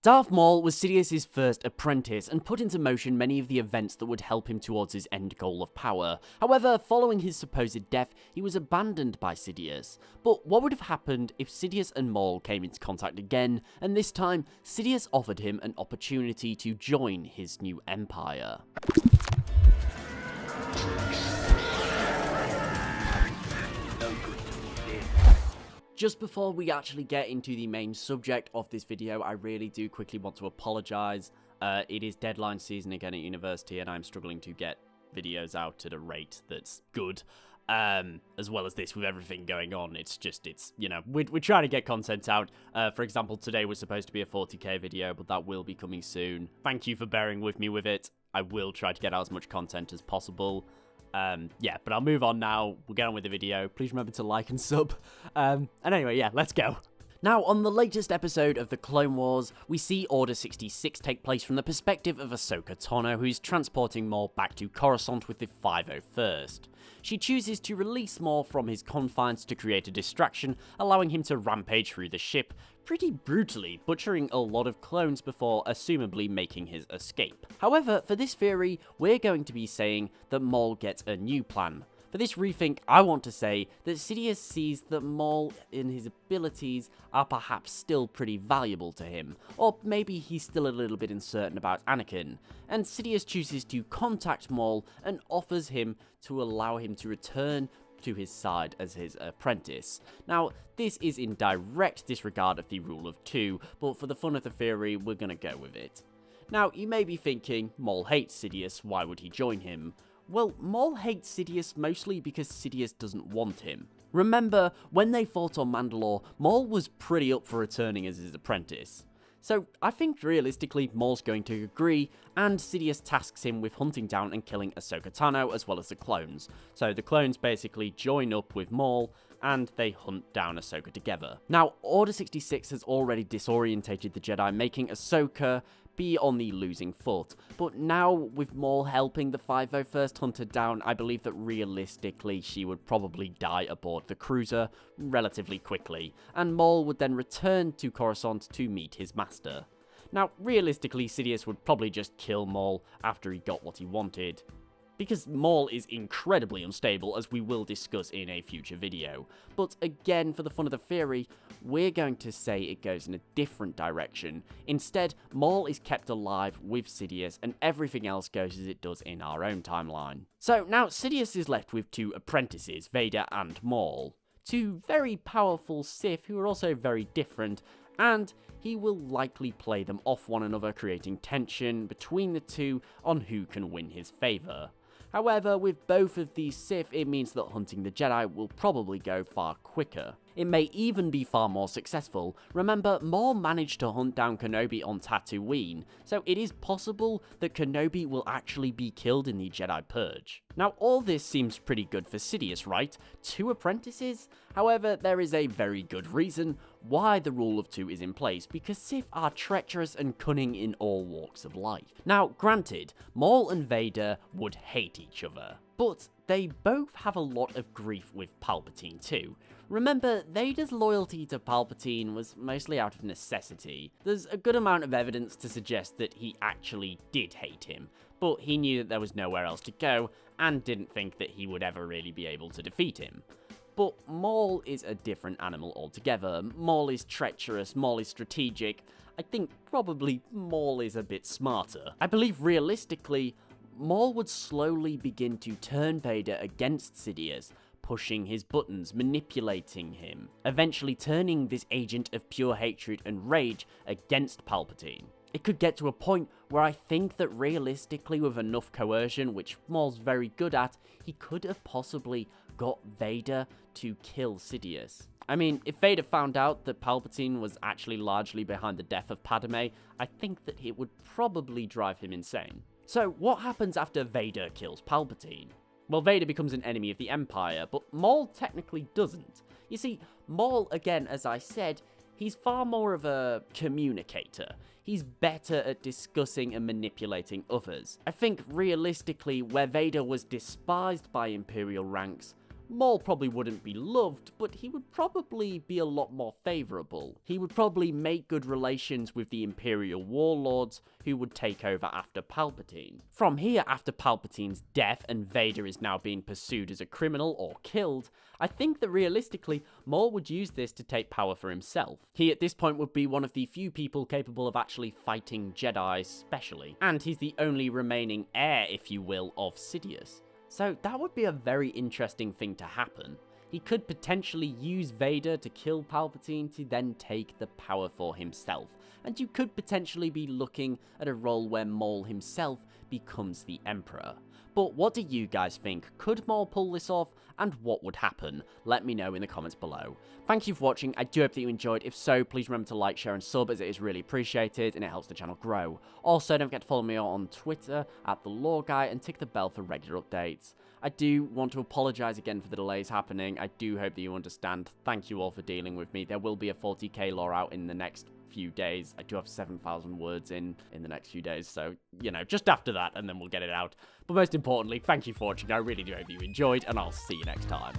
Darth Maul was Sidious' first apprentice and put into motion many of the events that would help him towards his end goal of power. However, following his supposed death, he was abandoned by Sidious. But what would have happened if Sidious and Maul came into contact again, and this time, Sidious offered him an opportunity to join his new empire? Just before we actually get into the main subject of this video, I really do quickly want to apologise. It is deadline season again at university, and I'm struggling to get videos out at a rate that's good. As well as this, with everything going on, we're trying to get content out. For example, today was supposed to be a 40k video, but that will be coming soon. Thank you for bearing with me with it. I will try to get out as much content as possible. But I'll move on now. We'll get on with the video. Please remember to like and sub. And anyway, yeah, let's go. Now, on the latest episode of the Clone Wars, we see Order 66 take place from the perspective of Ahsoka Tano, who's transporting Maul back to Coruscant with the 501st. She chooses to release Maul from his confines to create a distraction, allowing him to rampage through the ship, pretty brutally, butchering a lot of clones before assumably making his escape. However, for this theory, we're going to be saying that Maul gets a new plan. For this rethink, I want to say that Sidious sees that Maul and his abilities are perhaps still pretty valuable to him, or maybe he's still a little bit uncertain about Anakin, and Sidious chooses to contact Maul and offers him to allow him to return to his side as his apprentice. Now, this is in direct disregard of the rule of two, but for the fun of the theory, we're gonna go with it. Now, you may be thinking, Maul hates Sidious, why would he join him? Well, Maul hates Sidious mostly because Sidious doesn't want him. Remember, when they fought on Mandalore, Maul was pretty up for returning as his apprentice. So I think realistically Maul's going to agree, and Sidious tasks him with hunting down and killing Ahsoka Tano as well as the clones. So the clones basically join up with Maul, and they hunt down Ahsoka together. Now, Order 66 has already disorientated the Jedi, making Ahsoka be on the losing foot, but now with Maul helping the 501st hunter down, I believe that realistically she would probably die aboard the cruiser relatively quickly, and Maul would then return to Coruscant to meet his master. Now, realistically, Sidious would probably just kill Maul after he got what he wanted, because Maul is incredibly unstable, as we will discuss in a future video. But again, for the fun of the theory, we're going to say it goes in a different direction. Instead, Maul is kept alive with Sidious, and everything else goes as it does in our own timeline. So now Sidious is left with two apprentices, Vader and Maul. Two very powerful Sith who are also very different, and he will likely play them off one another, creating tension between the two on who can win his favour. However, with both of these Sith, it means that hunting the Jedi will probably go far quicker. It may even be far more successful. Remember, Maul managed to hunt down Kenobi on Tatooine, so it is possible that Kenobi will actually be killed in the Jedi Purge. Now, all this seems pretty good for Sidious, right? Two apprentices? However, there is a very good reason why the rule of two is in place, because Sith are treacherous and cunning in all walks of life. Now, granted, Maul and Vader would hate each other, but they both have a lot of grief with Palpatine too. Remember, Vader's loyalty to Palpatine was mostly out of necessity. There's a good amount of evidence to suggest that he actually did hate him, but he knew that there was nowhere else to go, and didn't think that he would ever really be able to defeat him. But Maul is a different animal altogether. Maul is treacherous, Maul is strategic. I think probably Maul is a bit smarter. I believe realistically, Maul would slowly begin to turn Vader against Sidious, pushing his buttons, manipulating him, eventually turning this agent of pure hatred and rage against Palpatine. It could get to a point where I think that realistically, with enough coercion, which Maul's very good at, he could have possibly got Vader to kill Sidious. I mean, if Vader found out that Palpatine was actually largely behind the death of Padme, I think that it would probably drive him insane. So, what happens after Vader kills Palpatine? Well, Vader becomes an enemy of the Empire, but Maul technically doesn't. You see, Maul, again, as I said, he's far more of a communicator. He's better at discussing and manipulating others. I think, realistically, where Vader was despised by Imperial ranks, Maul probably wouldn't be loved, but he would probably be a lot more favourable. He would probably make good relations with the Imperial warlords who would take over after Palpatine. From here, after Palpatine's death and Vader is now being pursued as a criminal or killed, I think that realistically, Maul would use this to take power for himself. He at this point would be one of the few people capable of actually fighting Jedi specially, and he's the only remaining heir, if you will, of Sidious. So that would be a very interesting thing to happen. He could potentially use Vader to kill Palpatine to then take the power for himself, and you could potentially be looking at a role where Maul himself becomes the Emperor. But what do you guys think? Could Maul pull this off, and what would happen? Let me know in the comments below. Thank you for watching, I do hope that you enjoyed. If so, please remember to like, share and sub, as it is really appreciated and it helps the channel grow. Also, don't forget to follow me on Twitter at @TheLoreGuy and tick the bell for regular updates. I do want to apologise again for the delays happening. I do hope that you understand. Thank you all for dealing with me. There will be a 40k lore out in the next few days. I do have 7,000 words in the next few days, so, you know, just after that, and then we'll get it out. But most importantly, thank you for watching. I really do hope you enjoyed, and I'll see you next time.